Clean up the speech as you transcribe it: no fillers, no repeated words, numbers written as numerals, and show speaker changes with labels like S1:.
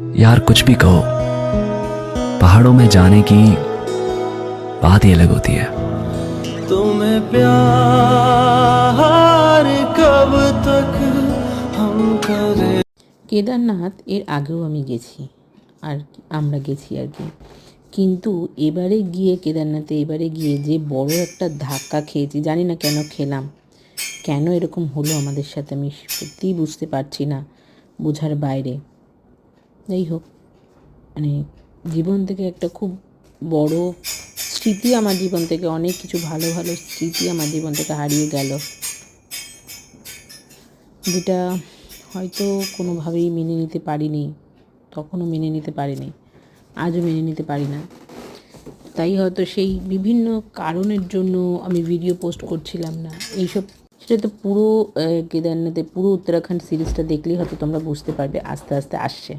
S1: यार कुछ भी कहो, पहाड़ों में जाने की बात ही अलग होती है।
S2: तुम्हें प्यार कब तक हम करें।
S3: কেদারনাথ এর আগেও আমি গেছি, আমরা গেছি আর কি। কিন্তু এবারে গিয়ে কেদারনাথে যে বড় একটা ধাক্কা খেয়েছি, জানি না কেন খেলাম, কেন এরকম হলো আমাদের সাথে আমি সত্যিই বুঝতে পারছি না, বোঝার বাইরে। যাই হোক, মানে জীবন থেকে একটা খুব বড় স্মৃতি, আমার জীবন থেকে অনেক কিছু ভালো ভালো স্মৃতি আমার জীবন থেকে হারিয়ে গেল, যেটা হয়তো কোনোভাবেই মেনে নিতে পারিনি, তখনও মেনে নিতে পারিনি, আজও মেনে নিতে পারি না। তাই হয়তো সেই বিভিন্ন কারণের জন্য আমি ভিডিও পোস্ট করছিলাম না এইসব। সেটা তো পুরো কেদারনাথে পুরো উত্তরাখণ্ড সিরিজটা দেখলেই হয়তো তোমরা বুঝতে পারবে, আস্তে আস্তে আসছে।